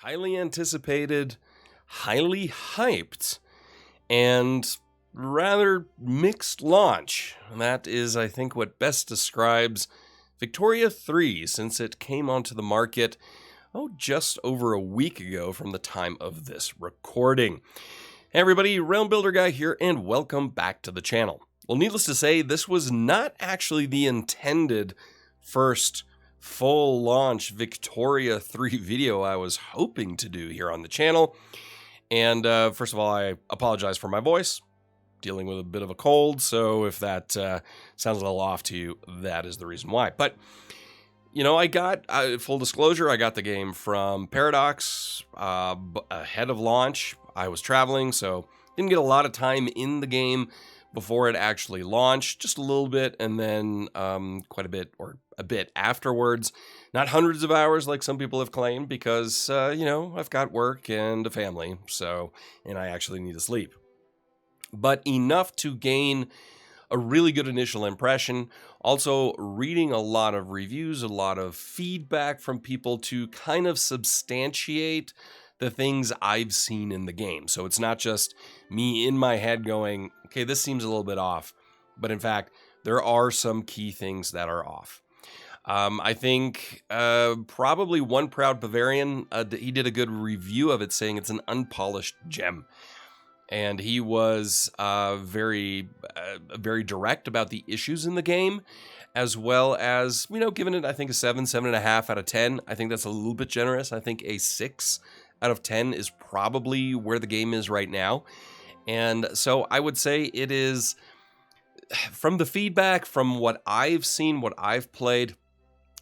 highly anticipated, highly hyped, and rather mixed launch. That is, I think, what best describes Victoria 3 since it came onto the market, just over a week ago from the time of this recording. Hey everybody, Realm Builder Guy here, and welcome back to the channel. Well, needless to say, this was not actually the intended first full launch Victoria 3 video I was hoping to do here on the channel. And first of all, I apologize for my voice. Dealing with a bit of a cold, so if that sounds a little off to you, that is the reason why. But, you know, I got, full disclosure, I got the game from Paradox ahead of launch. I was traveling, so didn't get a lot of time in the game before it actually launched, just a little bit, and then quite a bit, or a bit afterwards. Not hundreds of hours like some people have claimed, because, you know, I've got work and a family, so, and I actually need to sleep. But enough to gain a really good initial impression. Also, reading a lot of reviews, a lot of feedback from people to kind of substantiate the things I've seen in the game. So it's not just me in my head going, okay, this seems a little bit off. But in fact, there are some key things that are off. I think probably One Proud Bavarian, he did a good review of it, saying it's an unpolished gem. And he was very direct about the issues in the game, as well as, you know, giving it, I think, a 7.5 out of 10. I think that's a little bit generous. I think a 6 out of 10 is probably where the game is right now. And so I would say it is, from the feedback, from what I've seen, what I've played,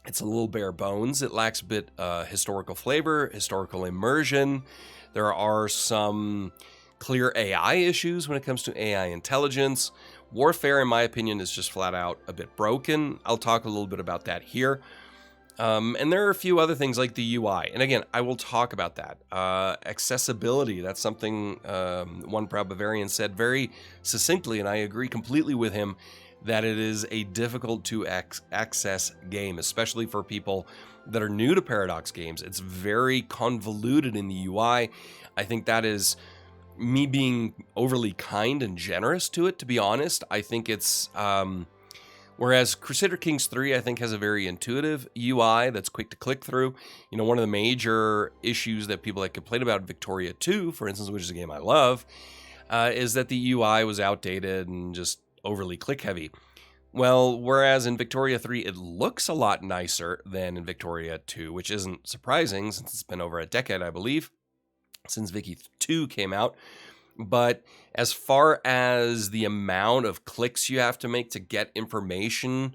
it's a little bare bones. It lacks a bit historical flavor, historical immersion. There are some clear AI issues when it comes to AI intelligence. Warfare, in my opinion, is just flat out a bit broken. I'll talk a little bit about that here. And there are a few other things like the UI. And again, I will talk about that. Accessibility, that's something One Proud Bavarian said very succinctly, and I agree completely with him, that it is a difficult to access game, especially for people that are new to Paradox games. It's very convoluted in the UI. I think that is me being overly kind and generous to it, to be honest. I think it's, whereas Crusader Kings 3, I think, has a very intuitive UI that's quick to click through. You know, one of the major issues that people that complain about Victoria 2, for instance, which is a game I love, is that the UI was outdated and just overly click heavy. Well, whereas in Victoria 3, it looks a lot nicer than in Victoria 2, which isn't surprising since it's been over a decade, I believe, since Vicky 2 came out. But as far as the amount of clicks you have to make to get information,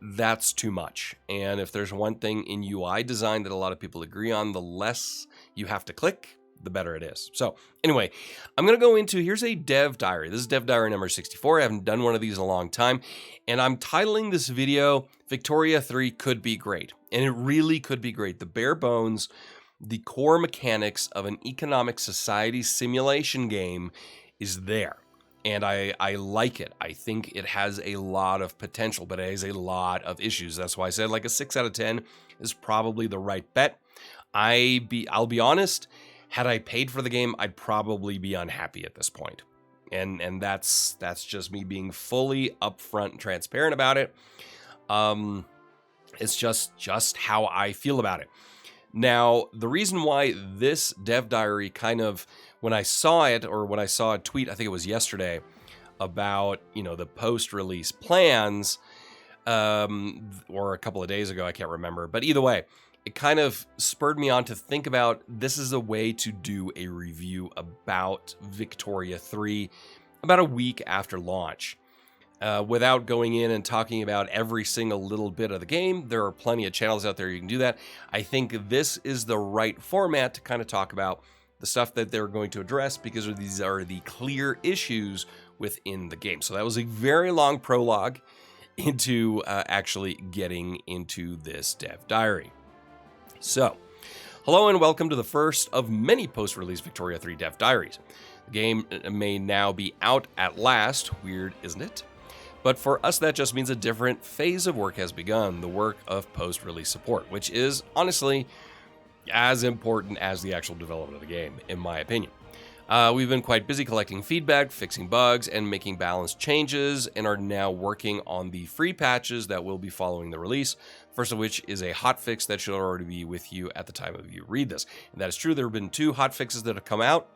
that's too much. And if there's one thing in UI design that a lot of people agree on, the less you have to click, the better it is. So anyway, I'm going to go into, here's a dev diary. This is dev diary number 64. I haven't done one of these in a long time. And I'm titling this video, Victoria 3 Could Be Great. And it really could be great. The bare bones, the core mechanics of an economic society simulation game is there. And I like it. I think it has a lot of potential, but it has a lot of issues. That's why I said like a 6 out of 10 is probably the right bet. I'll be honest, had I paid for the game, I'd probably be unhappy at this point. And that's just me being fully upfront and transparent about it. It's just how I feel about it. Now, the reason why this dev diary kind of, when I saw it, or when I saw a tweet, I think it was yesterday, about, you know, the post-release plans, or a couple of days ago, I can't remember. But either way, it kind of spurred me on to think about, this is a way to do a review about Victoria 3 about a week after launch. Without going in and talking about every single little bit of the game. There are plenty of channels out there you can do that. I think this is the right format to kind of talk about the stuff that they're going to address, because these are the clear issues within the game. So that was a very long prologue into actually getting into this dev diary. So, hello and welcome to the first of many post-release Victoria 3 dev diaries. The game may now be out at last. Weird, isn't it? But for us, that just means a different phase of work has begun, the work of post-release support, which is, honestly, as important as the actual development of the game, in my opinion. We've been quite busy collecting feedback, fixing bugs, and making balanced changes, and are now working on the free patches that will be following the release, first of which is a hotfix that should already be with you at the time of you read this. And that is true. There have been 2 hotfixes that have come out,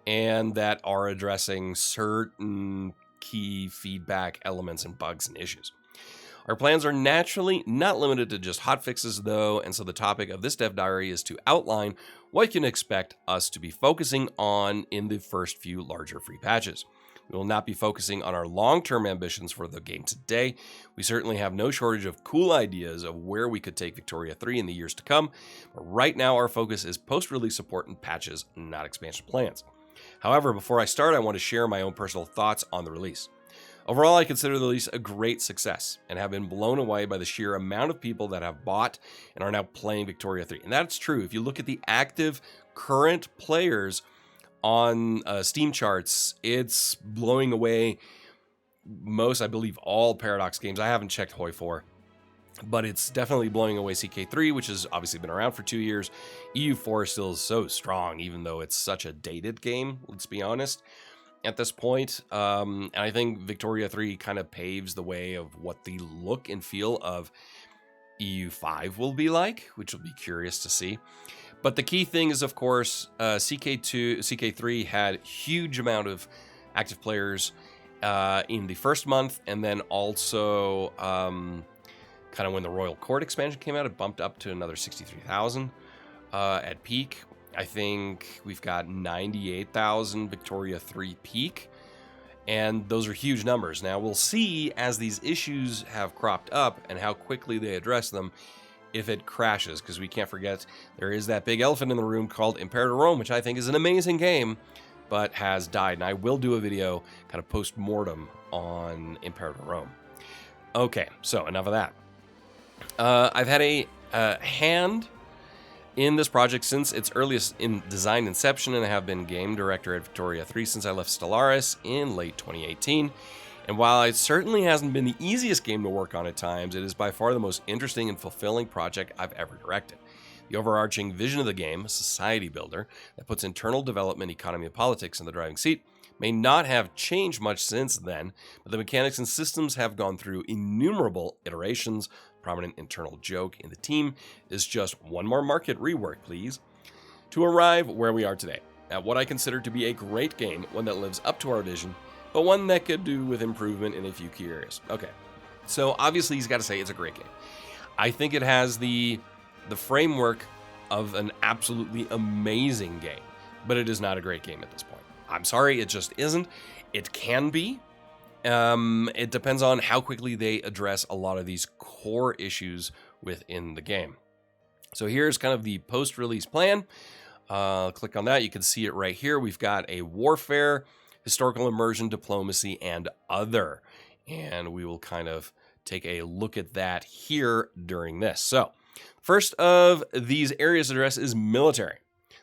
and that are addressing certain key feedback elements and bugs and issues. Our plans are naturally not limited to just hotfixes, though, and so the topic of this dev diary is to outline what you can expect us to be focusing on in the first few larger free patches. We will not be focusing on our long-term ambitions for the game today. We certainly have no shortage of cool ideas of where we could take Victoria 3 in the years to come, but right now our focus is post-release support and patches, not expansion plans. However, before I start, I want to share my own personal thoughts on the release. Overall, I consider the release a great success and have been blown away by the sheer amount of people that have bought and are now playing Victoria 3. And that's true. If you look at the active current players on Steam charts, it's blowing away most, I believe, all Paradox games. I haven't checked Hoi 4, but it's definitely blowing away CK3, which has obviously been around for 2 years. EU4 is still so strong, even though it's such a dated game, let's be honest, at this point. And I think Victoria 3 kind of paves the way of what the look and feel of EU5 will be like, which will be curious to see. But the key thing is, of course, CK3 had huge amount of active players in the first month, and then also kind of when the Royal Court expansion came out, it bumped up to another 63,000 at peak. I think we've got 98,000 Victoria 3 peak, and those are huge numbers. Now, we'll see as these issues have cropped up and how quickly they address them if it crashes, because we can't forget there is that big elephant in the room called Imperator Rome, which I think is an amazing game, but has died. And I will do a video kind of post-mortem on Imperator Rome. Okay, so enough of that. I've had a hand in this project since its earliest in design inception, and I have been game director at Victoria 3 since I left Stellaris in late 2018. And while it certainly hasn't been the easiest game to work on at times, it is by far the most interesting and fulfilling project I've ever directed. The overarching vision of the game, a society builder that puts internal development, economy, and politics in the driving seat, may not have changed much since then, but the mechanics and systems have gone through innumerable iterations. Prominent internal joke in the team is just one more market rework, please, to arrive where we are today, at what I consider to be a great game, one that lives up to our vision, but one that could do with improvement in a few key areas. Okay, so obviously he's got to say it's a great game. I think it has the framework of an absolutely amazing game, but it is not a great game at this point. I'm sorry, it just isn't. It can be. It depends on how quickly they address a lot of these core issues within the game. So here's kind of the post-release plan. Click on that. You can see it right here. We've got a warfare, historical immersion, diplomacy, and other. And we will kind of take a look at that here during this. So first of these areas addressed is military.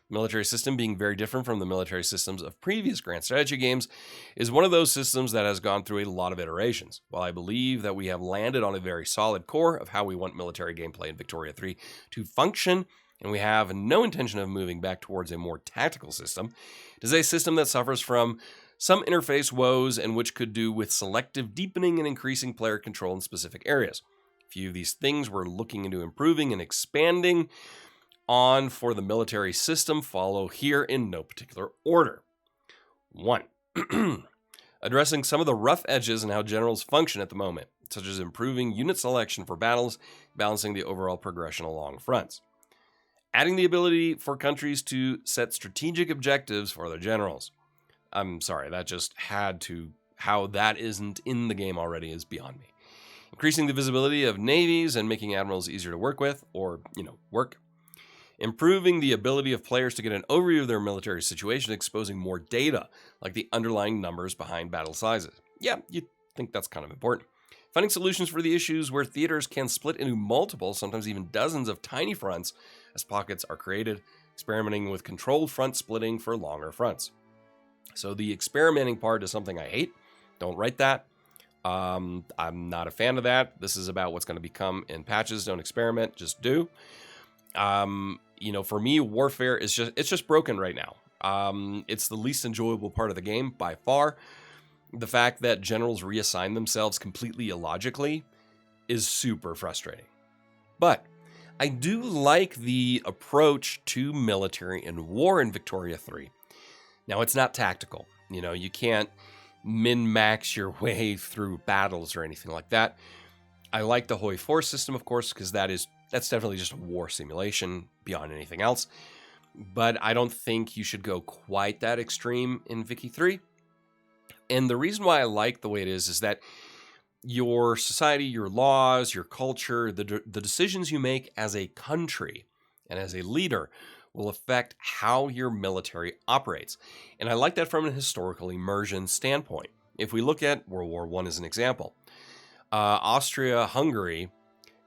The military system, being very different from the military systems of previous grand strategy games, is one of those systems that has gone through a lot of iterations. While I believe that we have landed on a very solid core of how we want military gameplay in Victoria 3 to function, and we have no intention of moving back towards a more tactical system, it is a system that suffers from some interface woes and which could do with selective deepening and increasing player control in specific areas. A few of these things we're looking into improving and expanding on for the military system follow here in no particular order. 1. Addressing some of the rough edges and how generals function at the moment, such as improving unit selection for battles, balancing the overall progression along fronts. Adding the ability for countries to set strategic objectives for their generals. I'm sorry, that just had to. How that isn't in the game already is beyond me. Increasing the visibility of navies and making admirals easier to work with, or, work. Improving the ability of players to get an overview of their military situation, exposing more data, like the underlying numbers behind battle sizes. Yeah, you'd think that's kind of important. Finding solutions for the issues where theaters can split into multiple, sometimes even dozens of tiny fronts as pockets are created, experimenting with controlled front splitting for longer fronts. So the experimenting part is something I hate. Don't write that. I'm not a fan of that. This is about what's going to become in patches. Don't experiment, just do. For me, warfare is just broken right now. It's the least enjoyable part of the game by far. The fact that generals reassign themselves completely illogically is super frustrating. But I do like the approach to military and war in Victoria 3. Now, it's not tactical. You can't min-max your way through battles or anything like that. I like the Hoi 4 system, of course, because that's definitely just a war simulation beyond anything else. But I don't think you should go quite that extreme in Vicky 3. And the reason why I like the way it is that your society, your laws, your culture, the decisions you make as a country and as a leader will affect how your military operates. And I like that from a historical immersion standpoint. If we look at World War I as an example, Austria-Hungary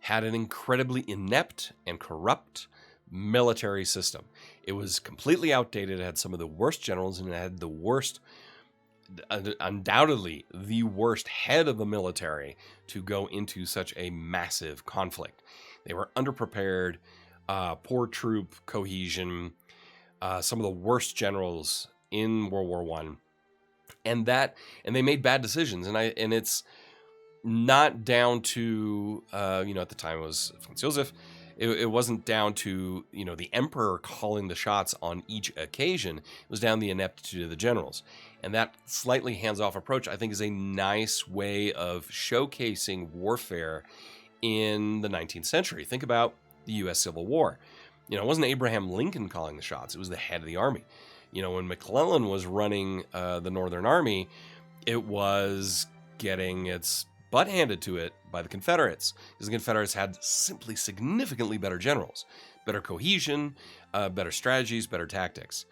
had an incredibly inept and corrupt military system. It was completely outdated. It had some of the worst generals, and it had the worst, undoubtedly the worst head of the military to go into such a massive conflict. They were underprepared, poor troop cohesion, some of the worst generals in World War I, and they made bad decisions. And it's not down to at the time it was Franz Josef. It wasn't down to the emperor calling the shots on each occasion. It was down the ineptitude of the generals. And that slightly hands-off approach, I think, is a nice way of showcasing warfare in the 19th century. Think about the U.S. Civil War. It wasn't Abraham Lincoln calling the shots. It was the head of the army. When McClellan was running the Northern Army, it was getting its butt handed to it by the Confederates, because the Confederates had simply significantly better generals, better cohesion, better strategies, better tactics.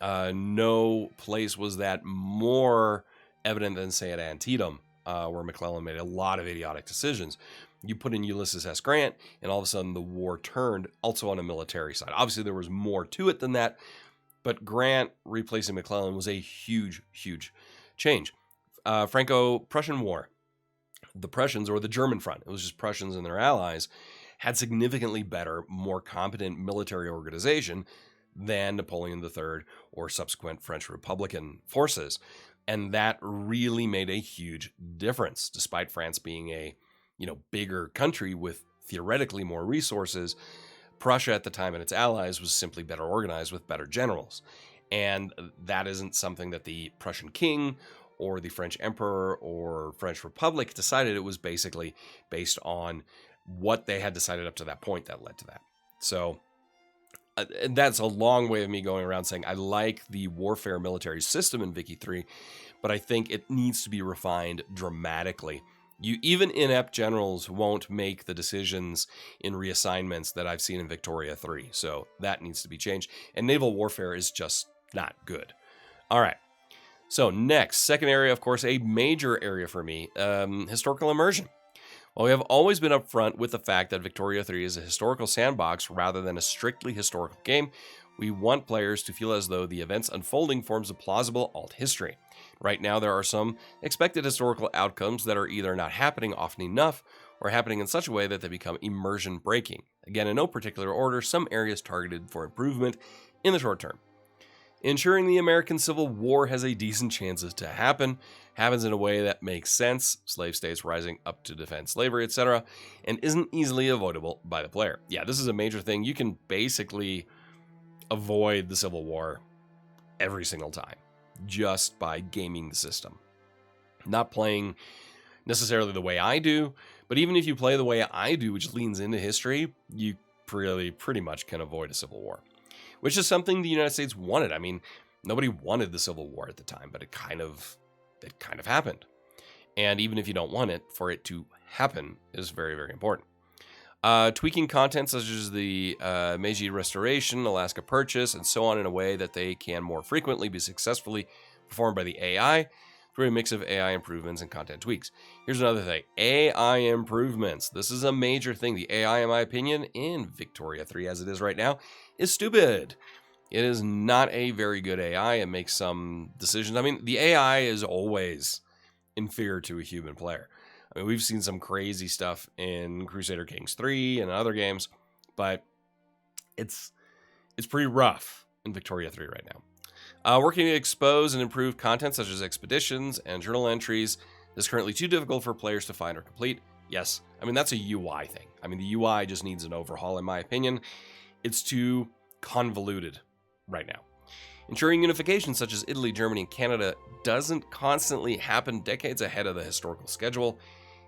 No place was that more evident than, say, at Antietam, where McClellan made a lot of idiotic decisions. You put in Ulysses S. Grant, and all of a sudden the war turned also on a military side. Obviously, there was more to it than that, but Grant replacing McClellan was a huge, huge change. Franco-Prussian War. The Prussians, or the German front, it was just Prussians and their allies, had significantly better, more competent military organization than Napoleon III or subsequent French Republican forces. And that really made a huge difference, despite France being a bigger country with theoretically more resources. Prussia at the time and its allies was simply better organized with better generals. And that isn't something that the Prussian king or the French emperor or French Republic decided. It was basically based on what they had decided up to that point that led to that. So that's a long way of me going around saying I like the warfare military system in Vicky 3, but I think it needs to be refined dramatically. Even inept generals won't make the decisions in reassignments that I've seen in Victoria 3. So that needs to be changed. And naval warfare is just not good. All right. So next, second area, of course, a major area for me, historical immersion. While we have always been upfront with the fact that Victoria 3 is a historical sandbox rather than a strictly historical game, we want players to feel as though the events unfolding forms a plausible alt history. Right now, there are some expected historical outcomes that are either not happening often enough or happening in such a way that they become immersion breaking. Again, in no particular order, some areas targeted for improvement in the short term. Ensuring the American Civil War has a decent chance to happens in a way that makes sense, slave states rising up to defend slavery, etc., and isn't easily avoidable by the player. Yeah, this is a major thing. You can basically avoid the Civil War every single time just by gaming the system. Not playing necessarily the way I do, but even if you play the way I do, which leans into history, you pretty much can avoid a Civil War. Which is something the United States wanted. I mean, nobody wanted the Civil War at the time, but it kind of happened. And even if you don't want it, for it to happen is very, very important. Tweaking content such as the Meiji Restoration, Alaska Purchase, and so on in a way that they can more frequently be successfully performed by the AI through a mix of AI improvements and content tweaks. Here's another thing. AI improvements. This is a major thing. The AI, in my opinion, in Victoria 3 as it is right now, is stupid. It is not a very good AI. It makes some decisions. I mean, the AI is always inferior to a human player. I mean, we've seen some crazy stuff in Crusader Kings 3 and other games, but it's It's pretty rough in Victoria 3 right now. Working to expose and improve content such as expeditions and journal entries is currently too difficult for players to find or complete. Yes, I mean, that's a UI thing. I mean, the UI just needs an overhaul, in my opinion. It's too convoluted right now. Ensuring unification, such as Italy, Germany, and Canada, doesn't constantly happen decades ahead of the historical schedule,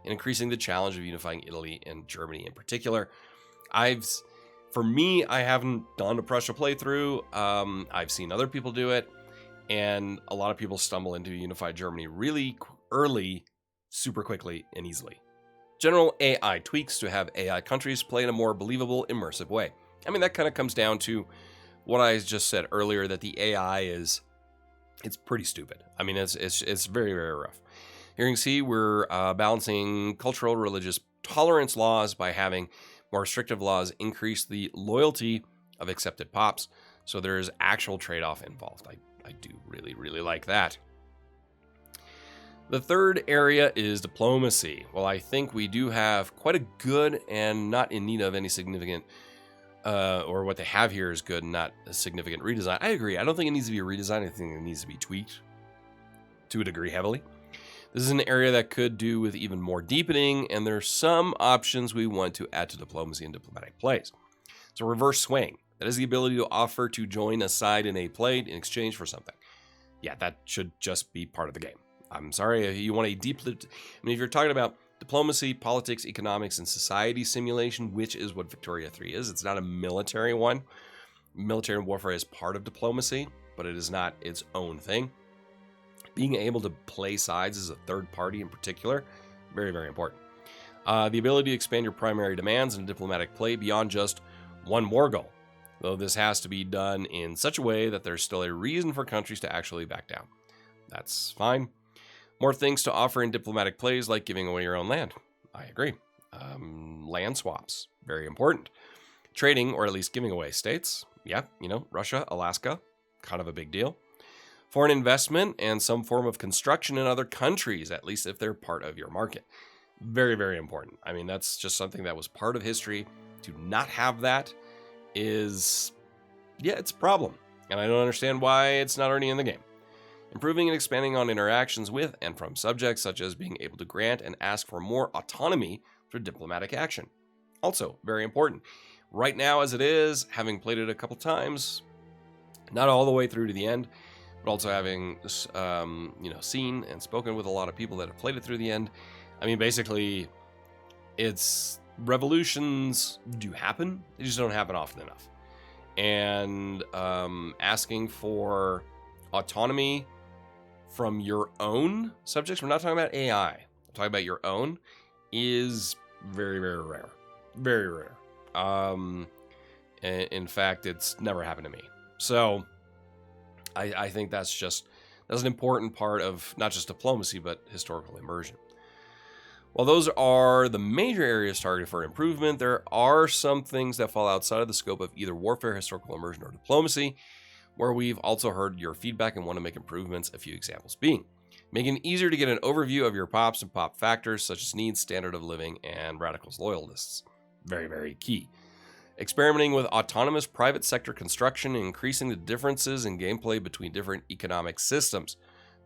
and increasing the challenge of unifying Italy and Germany in particular. For me, I haven't done a Prussia playthrough. I've seen other people do it, and a lot of people stumble into unified Germany really early, super quickly, and easily. General AI tweaks to have AI countries play in a more believable, immersive way. I mean, that kind of comes down to what I just said earlier, that the AI it's pretty stupid. I mean, it's very, very rough. Here you can see we're balancing cultural, religious tolerance laws by having more restrictive laws increase the loyalty of accepted pops. So there's actual trade-off involved. I do really, really like that. The third area is diplomacy. Well, I think we do have quite a good and not in need of any significant, or what they have here is good and not a significant redesign. I agree. I don't think it needs to be a redesign. I think it needs to be tweaked to a degree heavily. This is an area that could do with even more deepening, and there's some options we want to add to diplomacy and diplomatic plays. So reverse swaying. That is the ability to offer to join a side in a play in exchange for something. Yeah, that should just be part of the game. I'm sorry, if you want a deep... if you're talking about diplomacy, politics, economics, and society simulation, which is what Victoria 3 is, it's not a military one. Military warfare is part of diplomacy, but it is not its own thing. Being able to play sides as a third party in particular, very, very important. The ability to expand your primary demands in a diplomatic play beyond just one war goal, though this has to be done in such a way that there's still a reason for countries to actually back down. That's fine. More things to offer in diplomatic plays, like giving away your own land. I agree. Land swaps, very important. Trading, or at least giving away states. Yeah, Russia, Alaska, kind of a big deal. Foreign investment and some form of construction in other countries, at least if they're part of your market. Very, very important. I mean, that's just something that was part of history. To not have that is, it's a problem. And I don't understand why it's not already in the game. Improving and expanding on interactions with and from subjects, such as being able to grant and ask for more autonomy for diplomatic action. Also, very important. Right now, as it is, having played it a couple times, not all the way through to the end, but also having, seen and spoken with a lot of people that have played it through the end. I mean, basically, it's revolutions do happen. They just don't happen often enough. And asking for autonomy from your own subjects, we're not talking about AI, I'm talking about your own, is very, very rare. Very rare. In fact, it's never happened to me. So I think that's an important part of not just diplomacy, but historical immersion. While those are the major areas targeted for improvement, there are some things that fall outside of the scope of either warfare, historical immersion, or diplomacy, where we've also heard your feedback and want to make improvements, a few examples being making it easier to get an overview of your pops and pop factors, such as needs, standard of living, and radicals loyalists. Very, very key. Experimenting with autonomous private sector construction and increasing the differences in gameplay between different economic systems.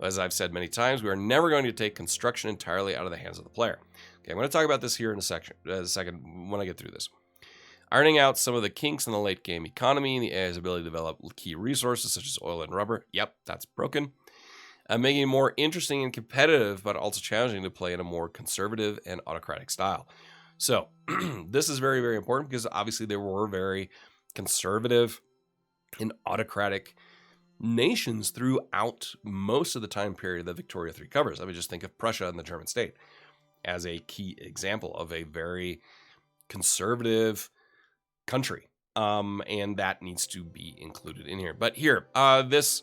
As I've said many times, we are never going to take construction entirely out of the hands of the player. Okay, I'm going to talk about this here in a second when I get through this. Ironing out some of the kinks in the late game economy, the AI's ability to develop key resources such as oil and rubber. Yep, that's broken. Making it more interesting and competitive, but also challenging to play in a more conservative and autocratic style. So, this is very, very important because obviously there were very conservative and autocratic nations throughout most of the time period that Victoria 3 covers. I mean, just think of Prussia and the German state as a key example of a very conservative country. And that needs to be included in here. But here, this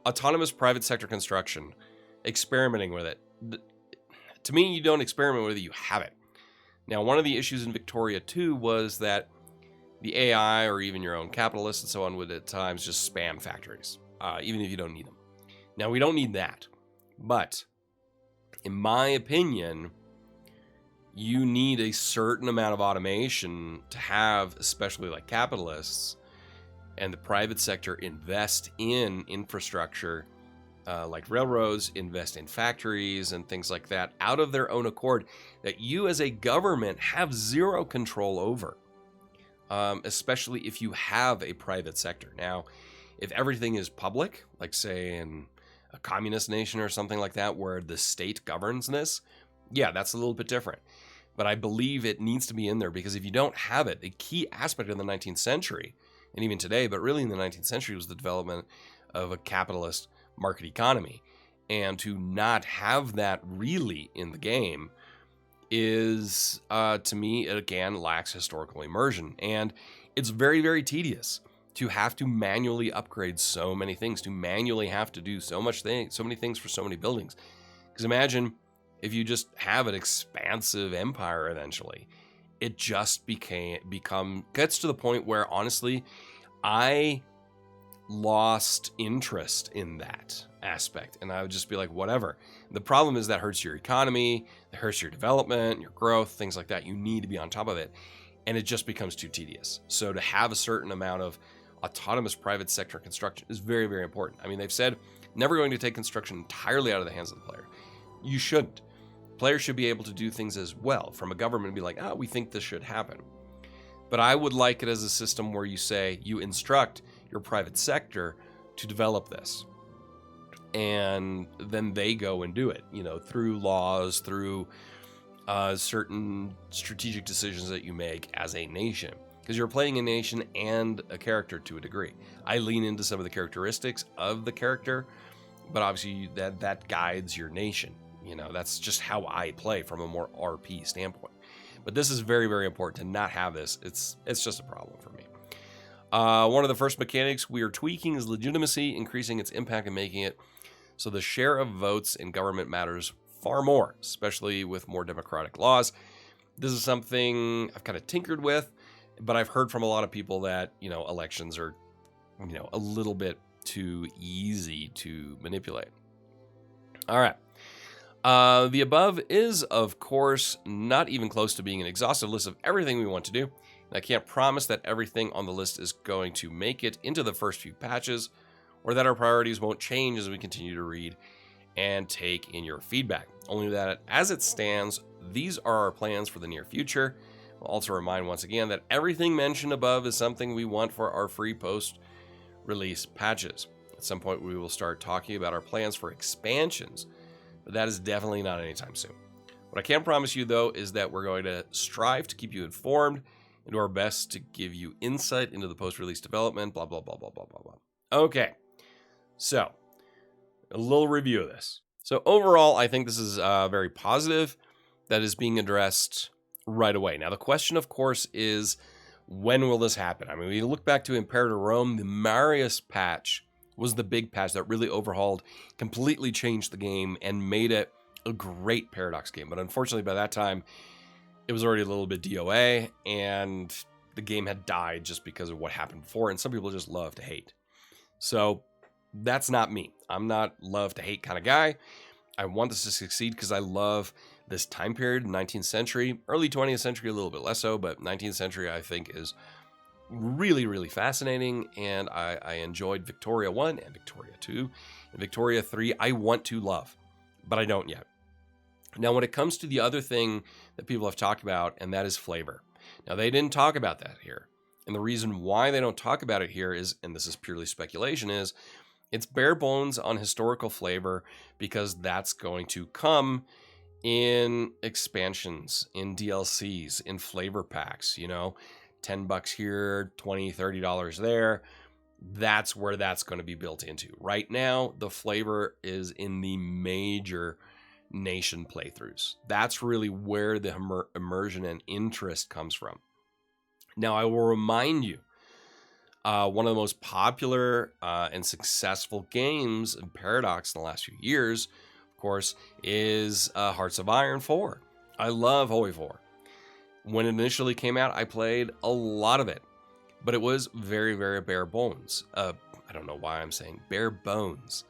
autonomous private sector construction, experimenting with it. To me, you don't experiment with it, you have it. Now, one of the issues in Victoria 2 was that the AI or even your own capitalists and so on would at times just spam factories, even if you don't need them. Now, we don't need that. But in my opinion, you need a certain amount of automation to have, especially like capitalists, and the private sector invest in infrastructure like railroads, invest in factories and things like that out of their own accord that you as a government have zero control over, especially if you have a private sector. Now, if everything is public, like say in a communist nation or something like that, where the state governs this, yeah, that's a little bit different. But I believe it needs to be in there because if you don't have it, a key aspect of the 19th century, and even today, but really in the 19th century, was the development of a capitalist market economy. And to not have that really in the game is, to me, it again lacks historical immersion. And it's very, very tedious to have to manually upgrade so many things, to manually have to do so many things for so many buildings. Because imagine if you just have an expansive empire eventually, it just gets to the point where honestly, I lost interest in that aspect. And I would just be like, whatever. The problem is that hurts your economy, that hurts your development, your growth, things like that. You need to be on top of it. And it just becomes too tedious. So to have a certain amount of autonomous private sector construction is very, very important. I mean, they've said never going to take construction entirely out of the hands of the player. You shouldn't. Players should be able to do things as well from a government and be like, we think this should happen. But I would like it as a system where you say you instruct your private sector to develop this. And then they go and do it, through laws, through certain strategic decisions that you make as a nation. Because you're playing a nation and a character to a degree. I lean into some of the characteristics of the character, but obviously that guides your nation. That's just how I play from a more RP standpoint. But this is very, very important to not have this. It's just a problem for me. One of the first mechanics we are tweaking is legitimacy, increasing its impact and making it so the share of votes in government matters far more, especially with more democratic laws. This is something I've kind of tinkered with, but I've heard from a lot of people that, elections are, a little bit too easy to manipulate. All right. The above is, of course, not even close to being an exhaustive list of everything we want to do. And I can't promise that everything on the list is going to make it into the first few patches, or that our priorities won't change as we continue to read and take in your feedback. Only that, as it stands, these are our plans for the near future. I'll also remind once again that everything mentioned above is something we want for our free post-release patches. At some point, we will start talking about our plans for expansions, but that is definitely not anytime soon. What I can promise you, though, is that we're going to strive to keep you informed and do our best to give you insight into the post-release development, blah, blah, blah, blah, blah, blah, blah. Okay, so a little review of this. So overall, I think this is very positive that is being addressed right away. Now, the question, of course, is when will this happen? I mean, we look back to Imperator Rome, the Marius patch was the big patch that really overhauled, completely changed the game, and made it a great Paradox game. But unfortunately, by that time, it was already a little bit DOA, and the game had died just because of what happened before, and some people just love to hate. So that's not me. I'm not love to hate kind of guy. I want this to succeed because I love this time period, 19th century, early 20th century, a little bit less so, but 19th century I think is really, really fascinating, and I enjoyed Victoria 1 and Victoria 2. And Victoria 3 I want to love, but I don't yet. Now, when it comes to the other thing that people have talked about, and that is flavor. Now, they didn't talk about that here. And the reason why they don't talk about it here is, and this is purely speculation, is it's bare bones on historical flavor because that's going to come in expansions, in DLCs, in flavor packs, $10 here, $20, $30 there. That's where that's going to be built into. Right now, the flavor is in the major nation playthroughs. That's really where the immersion and interest comes from. Now, I will remind you, one of the most popular and successful games in Paradox in the last few years, of course, is Hearts of Iron 4. I love Holy 4. When it initially came out, I played a lot of it, but it was very, very bare bones. I don't know why I'm saying bare bones,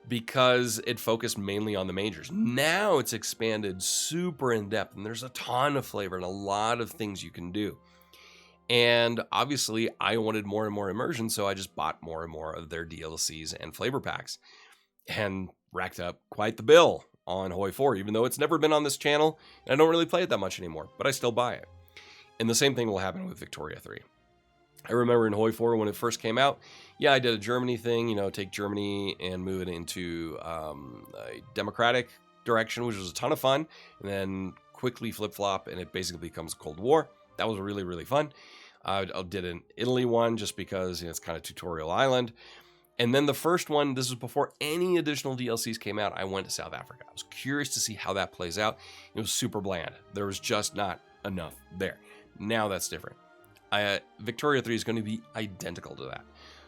because it focused mainly on the majors. Now it's expanded super in depth, and there's a ton of flavor and a lot of things you can do. And obviously, I wanted more and more immersion, so I just bought more and more of their DLCs and flavor packs and racked up quite the bill on Hoi 4, even though it's never been on this channel, and I don't really play it that much anymore, but I still buy it. And the same thing will happen with Victoria 3. I remember in Hoi 4 when it first came out, yeah, I did a Germany thing, you know, take Germany and move it into a democratic direction, which was a ton of fun, and then quickly flip-flop, and it basically becomes a Cold War. That was really, really fun. I did an Italy one just because, you know, it's kind of tutorial island. And then the first one, this was before any additional DLCs came out, I went to South Africa. I was curious to see how that plays out. It was super bland. There was just not enough there. Now that's different. Victoria 3 is going to be identical to that.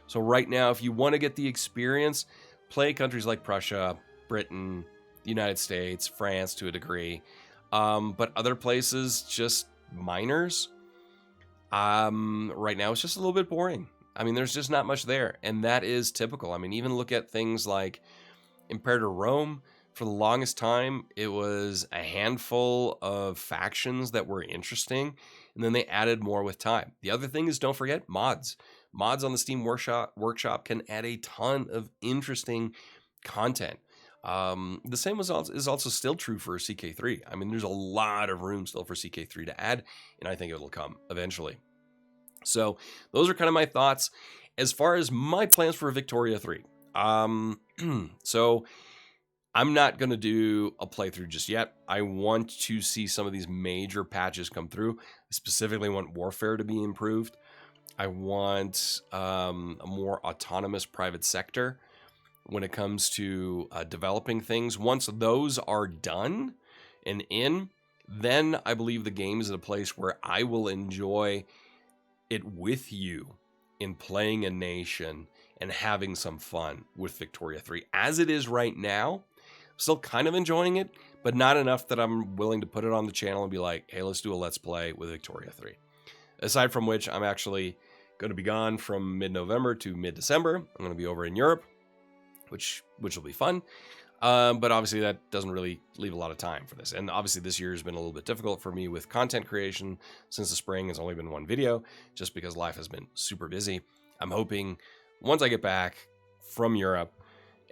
So right now, if you want to get the experience, play countries like Prussia, Britain, the United States, France to a degree. But other places, just minors. Right now, it's just a little bit boring. I mean, there's just not much there, and that is typical. I mean, even look at things like Imperator Rome. For the longest time, it was a handful of factions that were interesting, and then they added more with time. The other thing is, don't forget mods. Mods on the Steam Workshop can add a ton of interesting content. The same is also still true for CK3. I mean, there's a lot of room still for CK3 to add, and I think it'll come eventually. So those are kind of my thoughts as far as my plans for Victoria 3. So I'm not going to do a playthrough just yet. I want to see some of these major patches come through. I specifically want warfare to be improved. I want a more autonomous private sector when it comes to developing things. Once those are done and in, then I believe the game is at a place where I will enjoy it with you in playing a nation and having some fun with Victoria 3. As it is right now, I'm still kind of enjoying it, but not enough that I'm willing to put it on the channel and be like, hey, let's do a Let's Play with Victoria 3. Aside from which, I'm actually going to be gone from mid-November to mid-December. I'm going to be over in Europe, which will be fun. But obviously that doesn't really leave a lot of time for this. And obviously this year has been a little bit difficult for me with content creation since the spring. It's only been one video just because life has been super busy. I'm hoping once I get back from Europe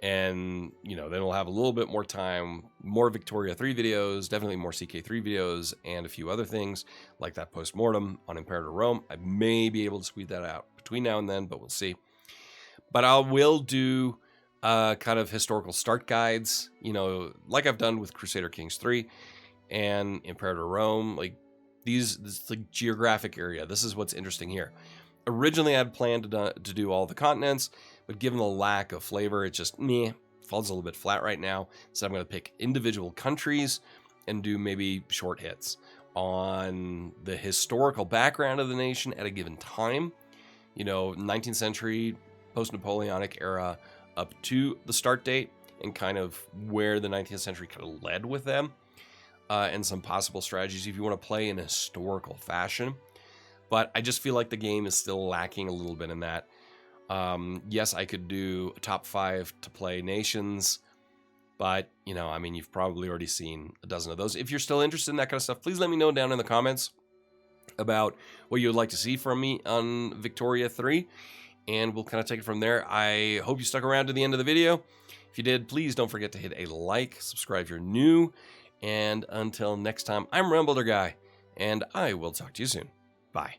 and, you know, then we'll have a little bit more time, more Victoria 3 videos, definitely more CK3 videos, and a few other things like that post-mortem on Imperator Rome. I may be able to squeeze that out between now and then, but we'll see. But I will do kind of historical start guides, you know, like I've done with Crusader Kings 3 and Imperator Rome. Like this like geographic area. This is what's interesting here. Originally, I had planned to do all the continents, but given the lack of flavor, it just falls a little bit flat right now. So I'm going to pick individual countries and do maybe short hits on the historical background of the nation at a given time. You know, 19th century, post-Napoleonic era, up to the start date, and kind of where the 19th century kind of led with them, and some possible strategies if you want to play in a historical fashion. But I just feel like the game is still lacking a little bit in that. Yes, I could do a top 5 to play nations, but, you know, I mean, you've probably already seen a dozen of those. If you're still interested in that kind of stuff, please let me know down in the comments about what you would like to see from me on Victoria 3. And we'll kind of take it from there. I hope you stuck around to the end of the video. If you did, please don't forget to hit a like, subscribe if you're new. And until next time, I'm Rumbler Guy, and I will talk to you soon. Bye.